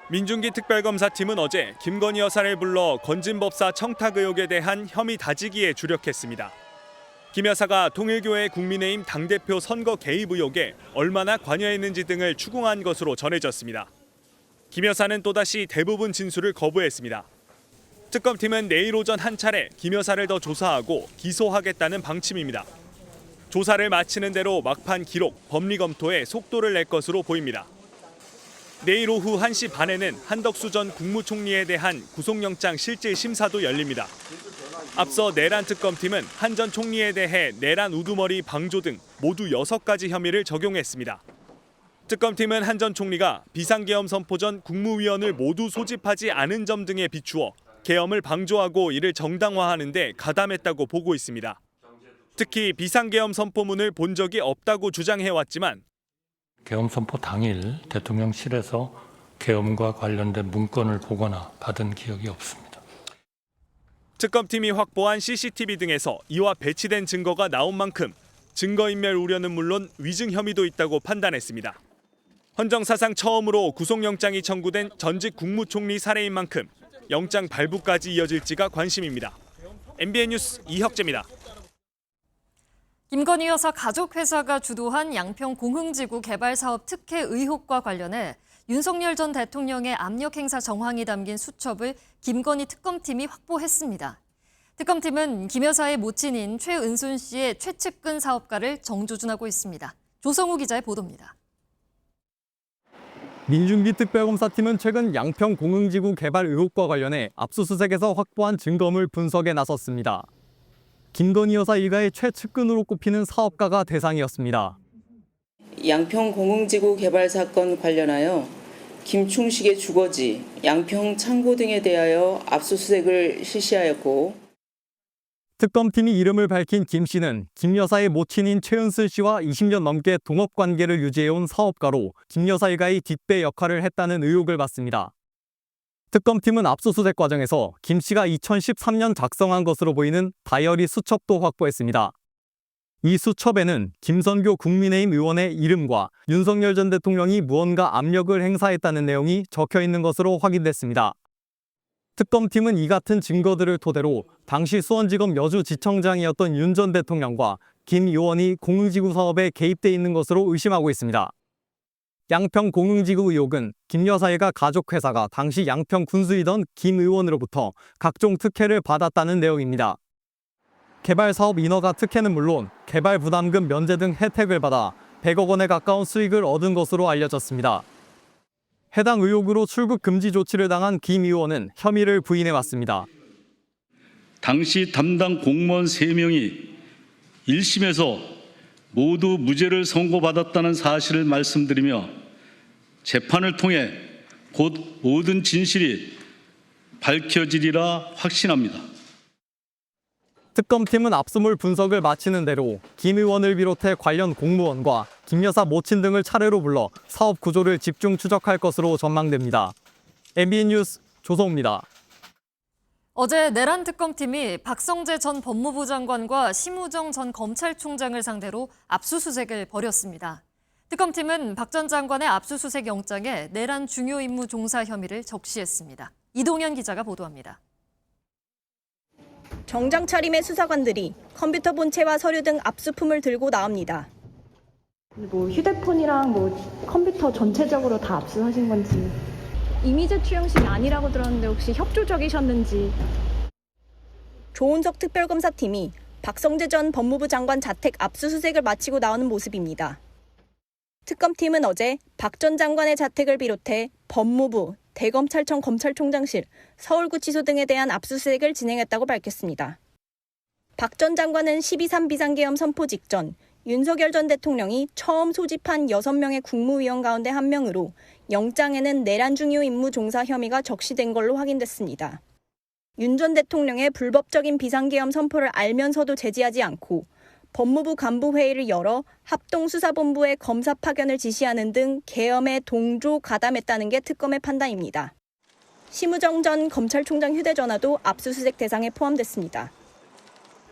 민중기 특별검사팀은 어제 김건희 여사를 불러 건진법사 청탁 의혹에 대한 혐의 다지기에 주력했습니다. 김 여사가 통일교회 국민의힘 당대표 선거 개입 의혹에 얼마나 관여했는지 등을 추궁한 것으로 전해졌습니다. 김 여사는 또다시 대부분 진술을 거부했습니다. 특검팀은 내일 오전 한 차례 김 여사를 더 조사하고 기소하겠다는 방침입니다. 조사를 마치는 대로 막판 기록, 법리 검토에 속도를 낼 것으로 보입니다. 내일 오후 1시 반에는 한덕수 전 국무총리에 대한 구속영장 실질 심사도 열립니다. 앞서 내란 특검팀은 한 전 총리에 대해 내란 우두머리 방조 등 모두 6가지 혐의를 적용했습니다. 특검팀은 한 전 총리가 비상계엄 선포 전 국무위원을 모두 소집하지 않은 점 등에 비추어 계엄을 방조하고 이를 정당화하는 데 가담했다고 보고 있습니다. 특히 비상계엄 선포문을 본 적이 없다고 주장해왔지만 계엄 선포 당일 대통령실에서 계엄과 관련된 문건을 보거나 받은 기억이 없습니다. 특검팀이 확보한 CCTV 등에서 이와 배치된 증거가 나온 만큼 증거인멸 우려는 물론 위증 혐의도 있다고 판단했습니다. 헌정사상 처음으로 구속영장이 청구된 전직 국무총리 사례인 만큼 영장 발부까지 이어질지가 관심입니다. MBN 뉴스 이혁재입니다. 김건희 여사 가족회사가 주도한 양평 공흥지구 개발 사업 특혜 의혹과 관련해 윤석열 전 대통령의 압력 행사 정황이 담긴 수첩을 김건희 특검팀이 확보했습니다. 특검팀은 김 여사의 모친인 최은순 씨의 최측근 사업가를 정조준하고 있습니다. 조성우 기자의 보도입니다. 민중기 특별검사팀은 최근 양평 공흥지구 개발 의혹과 관련해 압수수색에서 확보한 증거물 분석에 나섰습니다. 김건희 여사 일가의 최측근으로 꼽히는 사업가가 대상이었습니다. 양평 공흥지구 개발 사건 관련하여 김충식의 주거지, 양평 창고 등에 대하여 압수수색을 실시하였고 특검팀이 이름을 밝힌 김 씨는 김 여사의 모친인 최은순 씨와 20년 넘게 동업관계를 유지해온 사업가로 김 여사 일가의 뒷배 역할을 했다는 의혹을 받습니다. 특검팀은 압수수색 과정에서 김 씨가 2013년 작성한 것으로 보이는 다이어리 수첩도 확보했습니다. 이 수첩에는 김선교 국민의힘 의원의 이름과 윤석열 전 대통령이 무언가 압력을 행사했다는 내용이 적혀 있는 것으로 확인됐습니다. 특검팀은 이 같은 증거들을 토대로 당시 수원지검 여주지청장이었던 윤 전 대통령과 김 의원이 공흥지구 사업에 개입돼 있는 것으로 의심하고 있습니다. 양평 공흥지구 의혹은 김 여사의 가족회사가 당시 양평 군수이던 김 의원으로부터 각종 특혜를 받았다는 내용입니다. 개발 사업 인허가 특혜는 물론 개발 부담금 면제 등 혜택을 받아 100억 원에 가까운 수익을 얻은 것으로 알려졌습니다. 해당 의혹으로 출국 금지 조치를 당한 김 의원은 혐의를 부인해왔습니다. 당시 담당 공무원 3명이 1심에서 모두 무죄를 선고받았다는 사실을 말씀드리며 재판을 통해 곧 모든 진실이 밝혀지리라 확신합니다. 특검팀은 압수물 분석을 마치는 대로 김 의원을 비롯해 관련 공무원과 김 여사 모친 등을 차례로 불러 사업 구조를 집중 추적할 것으로 전망됩니다. MBN 뉴스 조성우입니다. 어제 내란 특검팀이 박성재 전 법무부 장관과 심우정 전 검찰총장을 상대로 압수수색을 벌였습니다. 특검팀은 박 전 장관의 압수수색 영장에 내란 중요 임무 종사 혐의를 적시했습니다. 이동현 기자가 보도합니다. 정장 차림의 수사관들이 컴퓨터 본체와 서류 등 압수품을 들고 나옵니다. 휴대폰이랑 컴퓨터 전체적으로 다 압수하신 건지. 이미지 투영식이 아니라고 들었는데 혹시 협조적이셨는지. 조은석 특별검사팀이 박성재 전 법무부 장관 자택 압수수색을 마치고 나오는 모습입니다. 특검팀은 어제 박 전 장관의 자택을 비롯해 법무부, 대검찰청 검찰총장실, 서울구치소 등에 대한 압수수색을 진행했다고 밝혔습니다. 박 전 장관은 12.3 비상계엄 선포 직전 윤석열 전 대통령이 처음 소집한 6명의 국무위원 가운데 한 명으로 영장에는 내란 중요 임무 종사 혐의가 적시된 걸로 확인됐습니다. 윤 전 대통령의 불법적인 비상계엄 선포를 알면서도 제지하지 않고 법무부 간부회의를 열어 합동수사본부의 검사 파견을 지시하는 등 계엄에 동조 가담했다는 게 특검의 판단입니다. 심우정 전 검찰총장 휴대전화도 압수수색 대상에 포함됐습니다.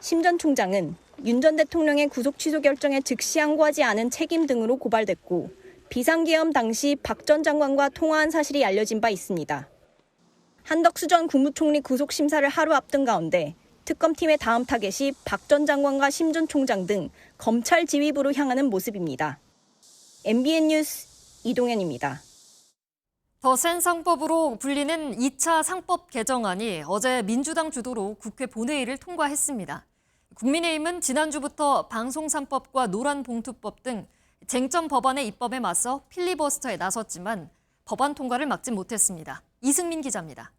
심 전 총장은 윤 전 대통령의 구속 취소 결정에 즉시 항고하지 않은 책임 등으로 고발됐고 비상계엄 당시 박 전 장관과 통화한 사실이 알려진 바 있습니다. 한덕수 전 국무총리 구속 심사를 하루 앞둔 가운데 특검팀의 다음 타겟이 박 전 장관과 심 전 총장 등 검찰 지휘부로 향하는 모습입니다. MBN 뉴스 이동현입니다. 더 센 상법으로 불리는 2차 상법 개정안이 어제 민주당 주도로 국회 본회의를 통과했습니다. 국민의힘은 지난주부터 방송 3법과 노란 봉투법 등 쟁점 법안의 입법에 맞서 필리버스터에 나섰지만 법안 통과를 막지 못했습니다. 이승민 기자입니다.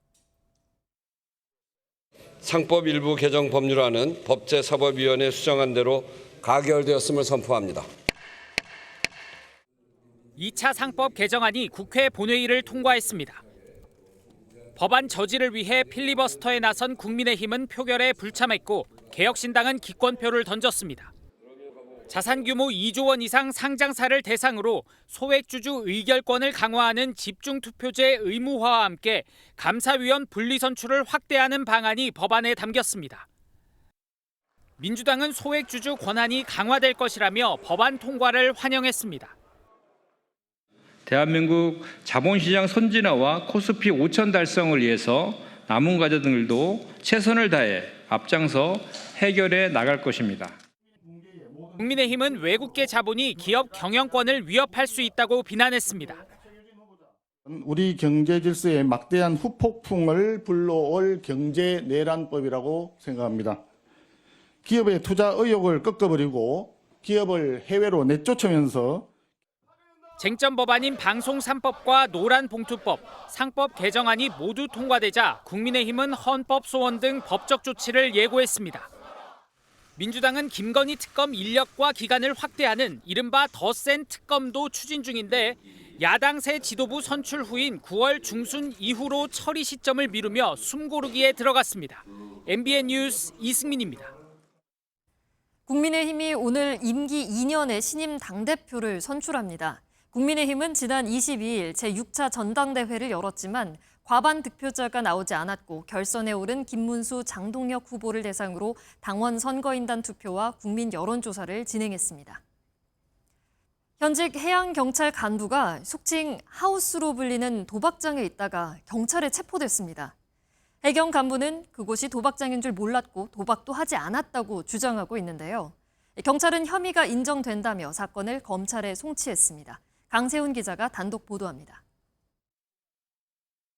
상법 일부 개정 법률안은 법제사법위원회 수정안대로 가결되었음을 선포합니다. 2차 상법 개정안이 국회 본회의를 통과했습니다. 법안 저지를 위해 필리버스터에 나선 국민의힘은 표결에 불참했고 개혁신당은 기권표를 던졌습니다. 자산 규모 2조 원 이상 상장사를 대상으로 소액주주 의결권을 강화하는 집중투표제 의무화와 함께 감사위원 분리선출을 확대하는 방안이 법안에 담겼습니다. 민주당은 소액주주 권한이 강화될 것이라며 법안 통과를 환영했습니다. 대한민국 자본시장 선진화와 코스피 5천 달성을 위해서 남은 과제들도 최선을 다해 앞장서 해결해 나갈 것입니다. 국민의힘은 외국계 자본이 기업 경영권을 위협할 수 있다고 비난했습니다. 우리 경제 질서에 막대한 후폭풍을 불러올 경제내란법이라고 생각합니다. 기업의 투자 의욕을 꺾어버리고 기업을 해외로 내쫓으면서 쟁점 법안인 방송 3법과 노란 봉투법, 상법 개정안이 모두 통과되자 국민의힘은 헌법 소원 등 법적 조치를 예고했습니다. 민주당은 김건희 특검 인력과 기간을 확대하는 이른바 더 센 특검도 추진 중인데 야당 새 지도부 선출 후인 9월 중순 이후로 처리 시점을 미루며 숨고르기에 들어갔습니다. MBN 뉴스 이승민입니다. 국민의힘이 오늘 임기 2년의 신임 당대표를 선출합니다. 국민의힘은 지난 22일 제6차 전당대회를 열었지만 과반 득표자가 나오지 않았고 결선에 오른 김문수, 장동혁 후보를 대상으로 당원 선거인단 투표와 국민 여론조사를 진행했습니다. 현직 해양경찰 간부가 속칭 하우스로 불리는 도박장에 있다가 경찰에 체포됐습니다. 해경 간부는 그곳이 도박장인 줄 몰랐고 도박도 하지 않았다고 주장하고 있는데요. 경찰은 혐의가 인정된다며 사건을 검찰에 송치했습니다. 강세훈 기자가 단독 보도합니다.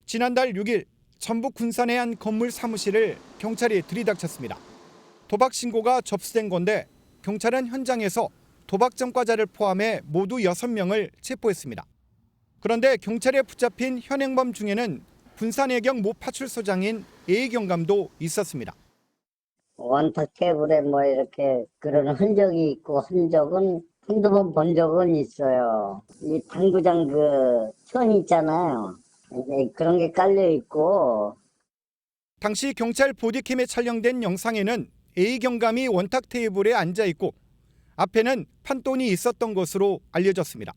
지난달 6일 전북 군산의 한 건물 사무실을 경찰이 들이닥쳤습니다. 도박 신고가 접수된 건데 경찰은 현장에서 도박 전과자를 포함해 모두 6명을 체포했습니다. 그런데 경찰에 붙잡힌 현행범 중에는 군산해경 모 파출소장인 A경감도 있었습니다. 원탁 테이블에 뭐 이렇게 그런 흔적이 있고 흔적은 한두 번 본 적은 있어요. 이 당구장 그 천 있잖아요. 그런 게 깔려 있고. 당시 경찰 보디캠에 촬영된 영상에는 A경감이 원탁 테이블에 앉아 있고 앞에는 판돈이 있었던 것으로 알려졌습니다.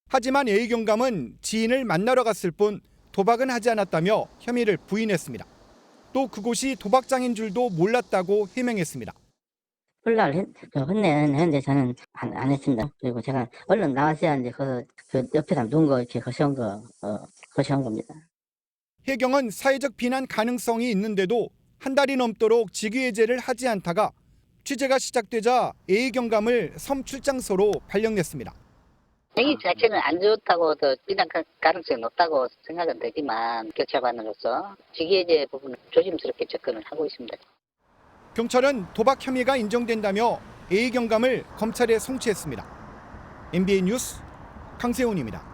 하지만 A경감은 지인을 만나러 갔을 뿐 도박은 하지 않았다며 혐의를 부인했습니다. 또 그곳이 도박장인 줄도 몰랐다고 해명했습니다. 홀날 혼내는데 저는 안 했습니다. 그리고 제가 얼른 나왔어야 하는데 그 옆에다 누운 거 이렇게 거시한 겁니다. 해경은 사회적 비난 가능성이 있는데도 한 달이 넘도록 직위해제를 하지 않다가 취재가 시작되자 A경감을 섬 출장소로 발령냈습니다. 행위 자체는 안 좋다고 비난 가능성이 높다고 생각은 되지만 경찰관으로서 직위해제 부분을 조심스럽게 접근을 하고 있습니다. 경찰은 도박 혐의가 인정된다며 A경감을 검찰에 송치했습니다. MBN 뉴스 강세훈입니다.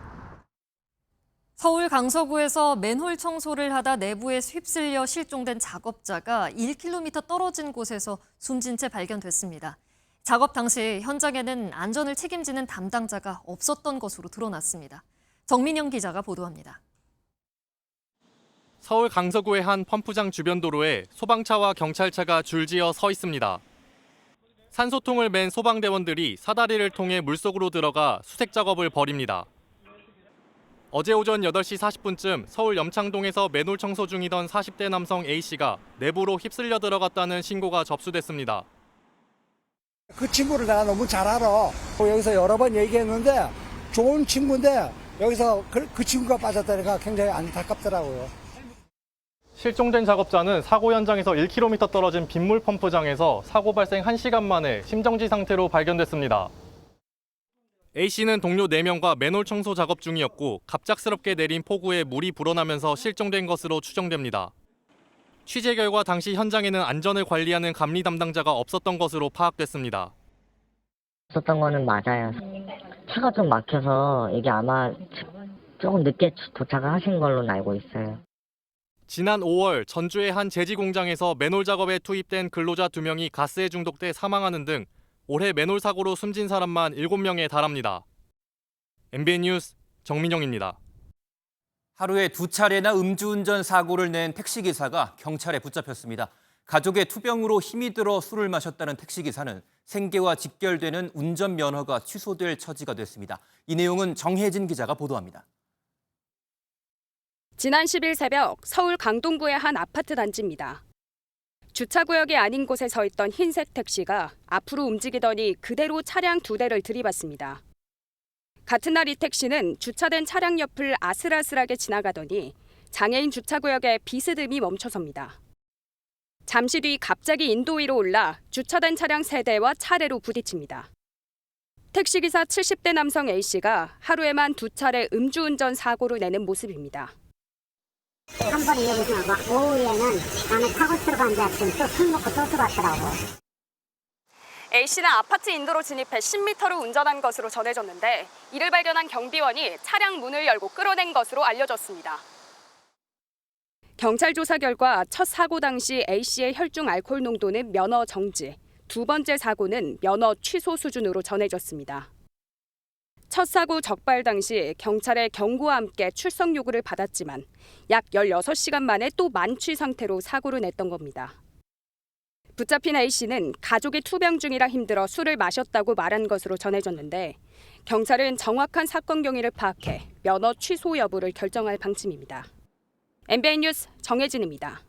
서울 강서구에서 맨홀 청소를 하다 내부에 휩쓸려 실종된 작업자가 1km 떨어진 곳에서 숨진 채 발견됐습니다. 작업 당시 현장에는 안전을 책임지는 담당자가 없었던 것으로 드러났습니다. 정민영 기자가 보도합니다. 서울 강서구의 한 펌프장 주변 도로에 소방차와 경찰차가 줄지어 서 있습니다. 산소통을 맨 소방대원들이 사다리를 통해 물속으로 들어가 수색 작업을 벌입니다. 어제 오전 8시 40분쯤 서울 염창동에서 맨홀 청소 중이던 40대 남성 A씨가 내부로 휩쓸려 들어갔다는 신고가 접수됐습니다. 그 친구를 내가 너무 잘 알아. 여기서 여러 번 얘기했는데 좋은 친구인데 여기서 그 친구가 빠졌다니까 굉장히 안타깝더라고요. 실종된 작업자는 사고 현장에서 1km 떨어진 빗물 펌프장에서 사고 발생 1시간 만에 심정지 상태로 발견됐습니다. A씨는 동료 4명과 맨홀 청소 작업 중이었고 갑작스럽게 내린 폭우에 물이 불어나면서 실종된 것으로 추정됩니다. 취재 결과 당시 현장에는 안전을 관리하는 감리 담당자가 없었던 것으로 파악됐습니다. 없었던 거는 맞아요. 차가 좀 막혀서 이게 아마 조금 늦게 도착을 하신 걸로 알고 있어요. 지난 5월 전주의 한 제지 공장에서 맨홀 작업에 투입된 근로자 2명이 가스에 중독돼 사망하는 등 올해 맨홀 사고로 숨진 사람만 7명에 달합니다. MBN 뉴스 정민영입니다. 하루에 2차례나 음주운전 사고를 낸 택시기사가 경찰에 붙잡혔습니다. 가족의 투병으로 힘이 들어 술을 마셨다는 택시기사는 생계와 직결되는 운전면허가 취소될 처지가 됐습니다. 이 내용은 정혜진 기자가 보도합니다. 지난 10일 새벽 서울 강동구의 한 아파트 단지입니다. 주차구역이 아닌 곳에 서 있던 흰색 택시가 앞으로 움직이더니 그대로 차량 2대를 들이받습니다. 같은 날 이 택시는 주차된 차량 옆을 아슬아슬하게 지나가더니 장애인 주차구역에 비스듬히 멈춰섭니다. 잠시 뒤 갑자기 인도 위로 올라 주차된 차량 3대와 차례로 부딪힙니다. 택시기사 70대 남성 A씨가 하루에만 2차례 음주운전 사고를 내는 모습입니다. 한 번에 여기서 오후에는 나는 타고 들어간데 또 술 먹고 또 들어왔더라고. A씨는 아파트 인도로 진입해 10m를 운전한 것으로 전해졌는데 이를 발견한 경비원이 차량 문을 열고 끌어낸 것으로 알려졌습니다. 경찰 조사 결과 첫 사고 당시 A씨의 혈중 알코올 농도는 면허 정지, 2번째 사고는 면허 취소 수준으로 전해졌습니다. 첫 사고 적발 당시 경찰의 경고와 함께 출석 요구를 받았지만 약 16시간 만에 또 만취 상태로 사고를 냈던 겁니다. 붙잡힌 A씨는 가족이 투병 중이라 힘들어 술을 마셨다고 말한 것으로 전해졌는데 경찰은 정확한 사건 경위를 파악해 면허 취소 여부를 결정할 방침입니다. MBN 뉴스 정혜진입니다.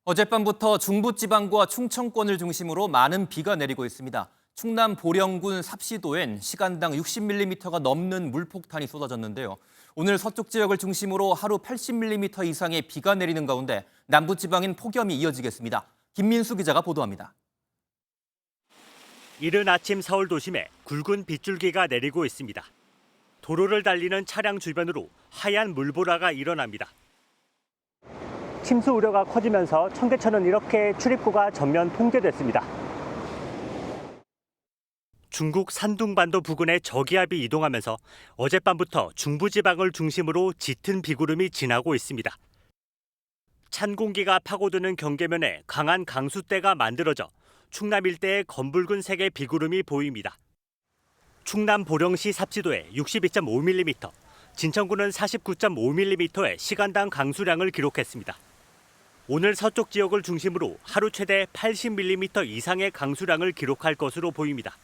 어젯밤부터 중부지방과 충청권을 중심으로 많은 비가 내리고 있습니다. 충남 보령군 삽시도엔 시간당 60mm가 넘는 물폭탄이 쏟아졌는데요. 오늘 서쪽 지역을 중심으로 하루 80mm 이상의 비가 내리는 가운데 남부지방엔 폭염이 이어지겠습니다. 김민수 기자가 보도합니다. 이른 아침 서울 도심에 굵은 빗줄기가 내리고 있습니다. 도로를 달리는 차량 주변으로 하얀 물보라가 일어납니다. 침수 우려가 커지면서 청계천은 이렇게 출입구가 전면 통제됐습니다. 중국 산둥반도 부근에 저기압이 이동하면서 어젯밤부터 중부지방을 중심으로 짙은 비구름이 지나고 있습니다. 찬 공기가 파고드는 경계면에 강한 강수대가 만들어져 충남 일대에 검붉은 색의 비구름이 보입니다. 충남 보령시 삽시도에 62.5mm, 진천구는 49.5mm의 시간당 강수량을 기록했습니다. 오늘 서쪽 지역을 중심으로 하루 최대 80mm 이상의 강수량을 기록할 것으로 보입니다.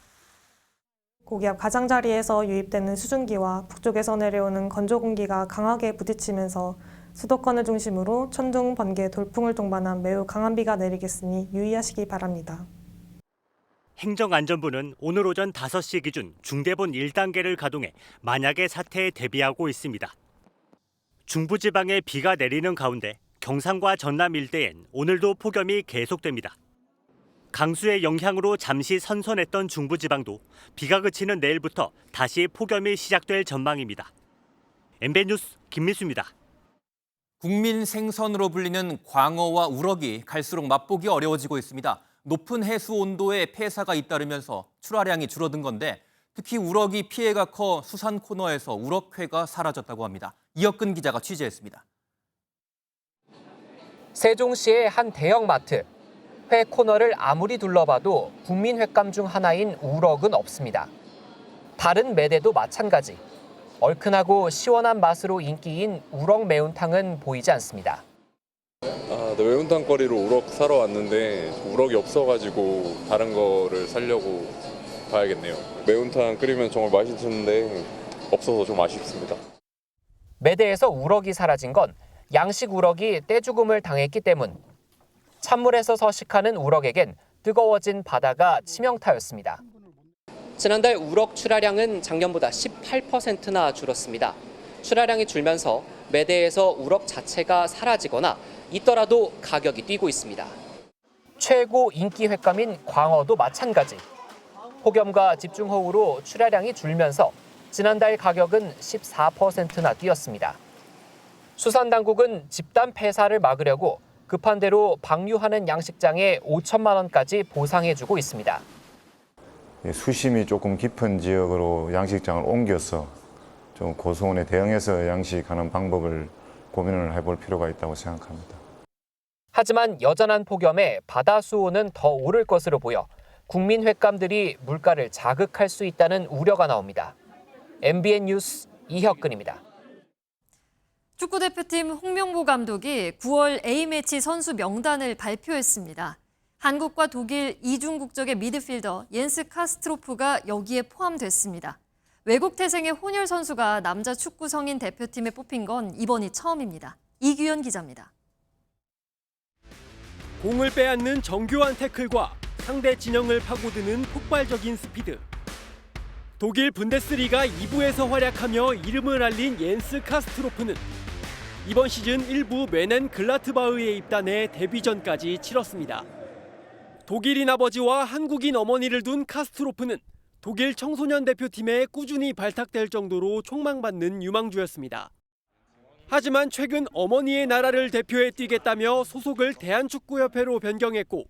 고기압 가장자리에서 유입되는 수증기와 북쪽에서 내려오는 건조 공기가 강하게 부딪히면서 수도권을 중심으로 천둥, 번개, 돌풍을 동반한 매우 강한 비가 내리겠으니 유의하시기 바랍니다. 행정안전부는 오늘 오전 5시 기준 중대본 1단계를 가동해 만약의 사태에 대비하고 있습니다. 중부지방에 비가 내리는 가운데 경상과 전남 일대엔 오늘도 폭염이 계속됩니다. 강수의 영향으로 잠시 선선했던 중부지방도 비가 그치는 내일부터 다시 폭염이 시작될 전망입니다. MBN 뉴스 김민수입니다. 국민 생선으로 불리는 광어와 우럭이 갈수록 맛보기 어려워지고 있습니다. 높은 해수 온도에 폐사가 잇따르면서 출하량이 줄어든 건데 특히 우럭이 피해가 커 수산 코너에서 우럭회가 사라졌다고 합니다. 이혁근 기자가 취재했습니다. 세종시의 한 대형마트. 회 코너를 아무리 둘러봐도 국민 횟감 중 하나인 우럭은 없습니다. 다른 매대도 마찬가지. 얼큰하고 시원한 맛으로 인기인 우럭 매운탕은 보이지 않습니다. 매운탕 거리로 우럭 사러 왔는데 우럭이 없어가지고 다른 거를 사려고 봐야겠네요. 매운탕 끓이면 정말 맛있는데 없어서 좀 아쉽습니다. 매대에서 우럭이 사라진 건 양식 우럭이 떼죽음을 당했기 때문. 찬물에서 서식하는 우럭에겐 뜨거워진 바다가 치명타였습니다. 지난달 우럭 출하량은 작년보다 18%나 줄었습니다. 출하량이 줄면서 매대에서 우럭 자체가 사라지거나 있더라도 가격이 뛰고 있습니다. 최고 인기 횟감인 광어도 마찬가지. 폭염과 집중호우로 출하량이 줄면서 지난달 가격은 14%나 뛰었습니다. 수산당국은 집단 폐사를 막으려고 급한 대로 방류하는 양식장에 5천만 원까지 보상해주고 있습니다. 수심이 조금 깊은 지역으로 양식장을 옮겨서 좀 고수온에 대응해서 양식하는 방법을 고민을 해볼 필요가 있다고 생각합니다. 하지만 여전한 폭염에 바다 수온은 더 오를 것으로 보여 국민 횟감들이 물가를 자극할 수 있다는 우려가 나옵니다. MBN 뉴스 이혁근입니다. 축구대표팀 홍명보 감독이 9월 A매치 선수 명단을 발표했습니다. 한국과 독일 이중 국적의 미드필더 옌스 카스트로프가 여기에 포함됐습니다. 외국 태생의 혼혈 선수가 남자 축구 성인 대표팀에 뽑힌 건 이번이 처음입니다. 이규현 기자입니다. 공을 빼앗는 정교한 태클과 상대 진영을 파고드는 폭발적인 스피드. 독일 분데스리가 2부에서 활약하며 이름을 알린 옌스 카스트로프는 이번 시즌 1부 메넨 글라트바흐에 입단해 데뷔전까지 치렀습니다. 독일인 아버지와 한국인 어머니를 둔 카스트로프는 독일 청소년 대표팀에 꾸준히 발탁될 정도로 촉망받는 유망주였습니다. 하지만 최근 어머니의 나라를 대표해 뛰겠다며 소속을 대한축구협회로 변경했고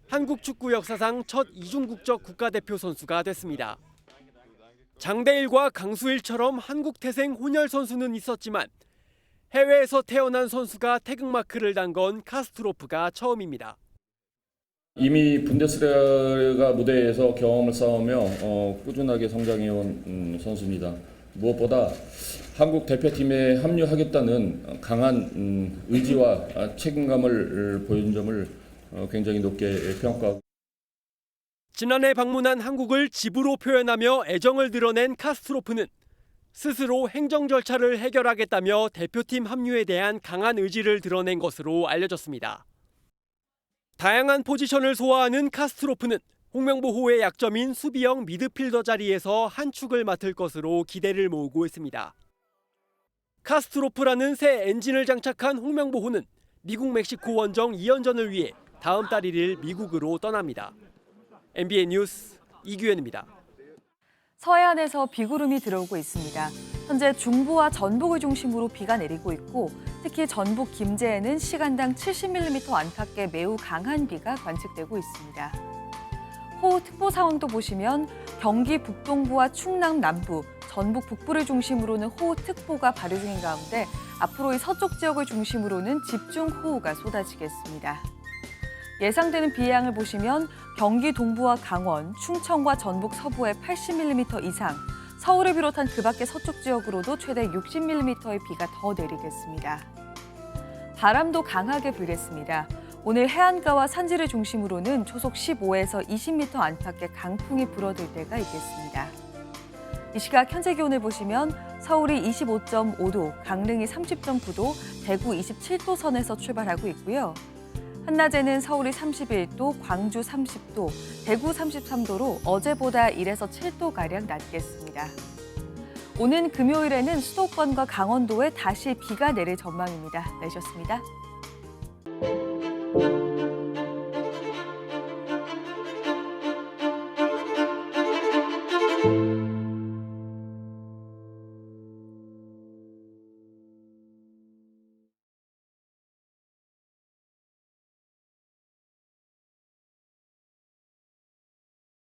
한국 축구 역사상 첫 이중국적 국가대표 선수가 됐습니다. 장대일과 강수일처럼 한국 태생 혼혈 선수는 있었지만 해외에서 태어난 선수가 태극마크를 단 건 카스트로프가 처음입니다. 이미 분데스리가 무대에서 경험을 쌓으며 꾸준하게 성장해온 선수입니다. 무엇보다 한국 대표팀에 합류하겠다는 강한 의지와 책임감을 보인 점을 굉장히 높게 평가하고 지난해 방문한 한국을 집으로 표현하며 애정을 드러낸 카스트로프는 스스로 행정 절차를 해결하겠다며 대표팀 합류에 대한 강한 의지를 드러낸 것으로 알려졌습니다. 다양한 포지션을 소화하는 카스트로프는 홍명보호의 약점인 수비형 미드필더 자리에서 한 축을 맡을 것으로 기대를 모으고 있습니다. 카스트로프라는 새 엔진을 장착한 홍명보호는 미국 멕시코 원정 2연전을 위해 다음 달 1일 미국으로 떠납니다. MBN 뉴스 이규현입니다. 서해안에서 비구름이 들어오고 있습니다. 현재 중부와 전북을 중심으로 비가 내리고 있고 특히 전북 김제에는 시간당 70mm 안팎의 매우 강한 비가 관측되고 있습니다. 호우특보 상황도 보시면 경기 북동부와 충남 남부, 전북 북부를 중심으로는 호우특보가 발효 중인 가운데 앞으로 이 서쪽 지역을 중심으로는 집중호우가 쏟아지겠습니다. 예상되는 비의 양을 보시면 경기 동부와 강원, 충청과 전북 서부에 80mm 이상, 서울을 비롯한 그 밖의 서쪽 지역으로도 최대 60mm의 비가 더 내리겠습니다. 바람도 강하게 불겠습니다. 오늘 해안가와 산지를 중심으로는 초속 15에서 20m 안팎의 강풍이 불어들 때가 있겠습니다. 이 시각 현재 기온을 보시면 서울이 25.5도, 강릉이 30.9도, 대구 27도 선에서 출발하고 있고요. 한낮에는 서울이 31도, 광주 30도, 대구 33도로 어제보다 1에서 7도가량 낮겠습니다. 오는 금요일에는 수도권과 강원도에 다시 비가 내릴 전망입니다. 내셨습니다.